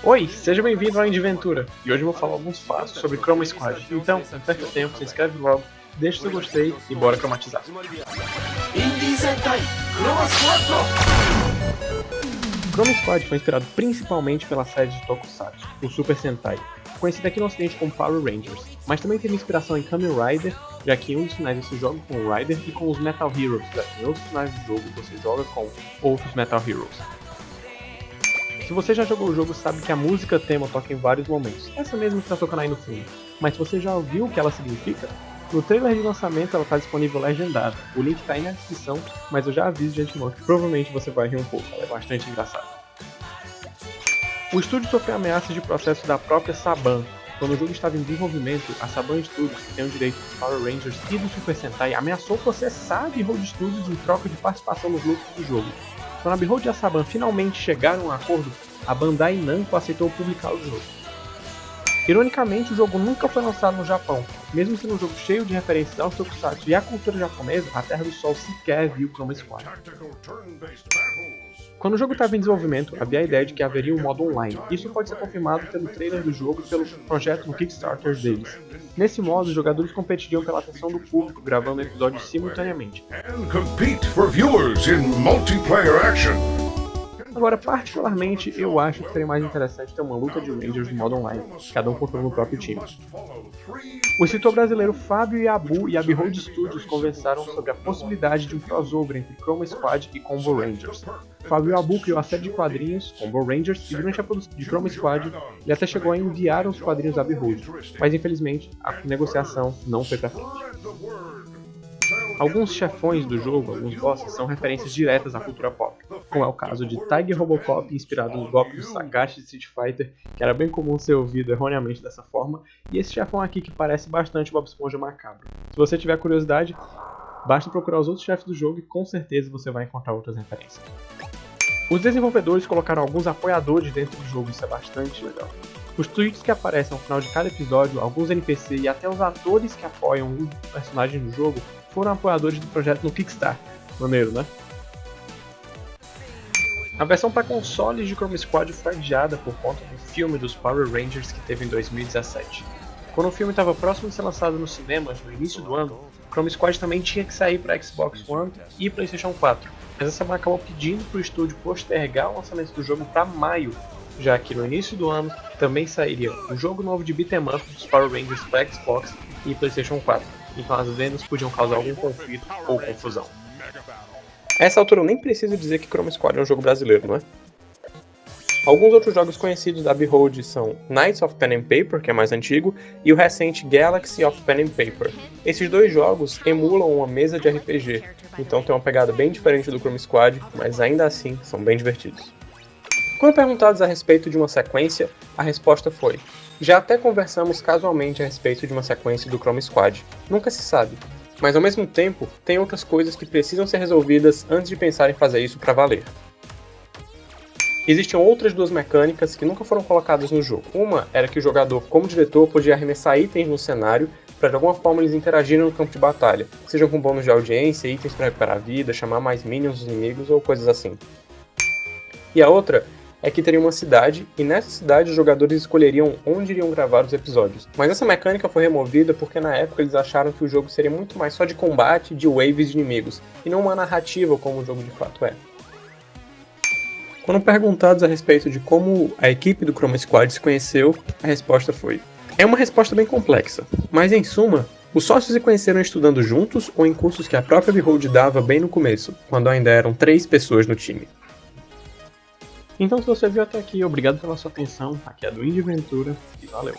Oi, seja bem-vindo ao Indie Ventura, e hoje eu vou falar alguns fatos sobre Chroma Squad. Então, não perca tempo, se inscreve logo, deixa o seu gostei e bora cromatizar. Chroma Squad foi inspirado principalmente pela série de Tokusatsu, o Super Sentai, conhecida aqui no ocidente como Power Rangers, mas também teve inspiração em Kamen Rider, já que em um dos finais você joga com o Rider, e com os Metal Heroes, já que em outros finais do jogo você joga com outros Metal Heroes. Se você já jogou o jogo, sabe que a música tema toca em vários momentos, essa mesma que está tocando aí no fundo, mas se você já ouviu o que ela significa, no trailer de lançamento ela está disponível legendada, o link está aí na descrição, mas eu já aviso de antemão que provavelmente você vai rir um pouco, ela é bastante engraçada. O estúdio sofreu ameaças de processo da própria Saban. Quando o jogo estava em desenvolvimento, a Saban Studios, que tem o direito dos Power Rangers e do Super Sentai, ameaçou processar a Behold Studios em troca de participação nos lucros do jogo. Quando a Behold e a Saban finalmente chegaram a um acordo, a Bandai Namco aceitou publicar o jogo. Ironicamente, o jogo nunca foi lançado no Japão, mesmo sendo um jogo cheio de referências aos tokusatsu e à cultura japonesa, a Terra do Sol sequer viu Chroma Squad. Quando o jogo estava em desenvolvimento, havia a ideia de que haveria um modo online. Isso pode ser confirmado pelo trailer do jogo e pelo projeto no Kickstarter deles. Nesse modo, os jogadores competiriam pela atenção do público, gravando episódios simultaneamente. Agora, particularmente, eu acho que seria mais interessante ter uma luta de Rangers no modo online, cada um controlando o próprio time. O escritor brasileiro Fábio Yabu e a Behold Studios conversaram sobre a possibilidade de um crossover entre Chroma Squad e Combo Rangers. Fábio Yabu criou a série de quadrinhos Combo Rangers e durante a produção de Chroma Squad ele até chegou a enviar os quadrinhos à Behold, mas infelizmente a negociação não foi pra frente. Alguns chefões do jogo, alguns bosses, são referências diretas à cultura pop, como é o caso de Tiger Robocop, inspirado no golpe do Sagat de Street Fighter, que era bem comum ser ouvido erroneamente dessa forma, e esse chefão aqui que parece bastante Bob Esponja macabro. Se você tiver curiosidade, basta procurar os outros chefes do jogo e com certeza você vai encontrar outras referências. Os desenvolvedores colocaram alguns apoiadores dentro do jogo, isso é bastante legal. Os tweets que aparecem ao final de cada episódio, alguns NPC e até os atores que apoiam um personagem do jogo foram apoiadores do projeto no Kickstarter. Maneiro, né? A versão para consoles de Chroma Squad foi adiada por conta do filme dos Power Rangers que teve em 2017. Quando o filme estava próximo de ser lançado nos cinemas no início do ano, Chroma Squad também tinha que sair para Xbox One e PlayStation 4, mas a Saban acabou pedindo para o estúdio postergar o lançamento do jogo para maio, já que no início do ano também sairia o jogo novo de beat'em up dos Power Rangers para Xbox e PlayStation 4, então as vendas podiam causar algum conflito ou confusão. A essa altura eu nem preciso dizer que Chroma Squad é um jogo brasileiro, não é? Alguns outros jogos conhecidos da Behold são Knights of Pen and Paper, que é mais antigo, e o recente Galaxy of Pen and Paper. Esses dois jogos emulam uma mesa de RPG, então tem uma pegada bem diferente do Chroma Squad, mas ainda assim são bem divertidos. Quando perguntados a respeito de uma sequência, a resposta foi: já até conversamos casualmente a respeito de uma sequência do Chroma Squad, nunca se sabe, mas ao mesmo tempo tem outras coisas que precisam ser resolvidas antes de pensar em fazer isso para valer. Existiam outras duas mecânicas que nunca foram colocadas no jogo. Uma era que o jogador, como diretor, podia arremessar itens no cenário para de alguma forma eles interagirem no campo de batalha, sejam com bônus de audiência, itens para recuperar a vida, chamar mais minions dos inimigos ou coisas assim. E a outra é que teria uma cidade, e nessa cidade os jogadores escolheriam onde iriam gravar os episódios. Mas essa mecânica foi removida porque na época eles acharam que o jogo seria muito mais só de combate, de waves de inimigos, e não uma narrativa como o jogo de fato é. Quando perguntados a respeito de como a equipe do Chroma Squad se conheceu, a resposta foi: é uma resposta bem complexa, mas em suma, os sócios se conheceram estudando juntos ou em cursos que a própria Behold dava bem no começo, quando ainda eram 3 pessoas no time. Então se você viu até aqui, obrigado pela sua atenção, aqui é do Indie Ventura e valeu!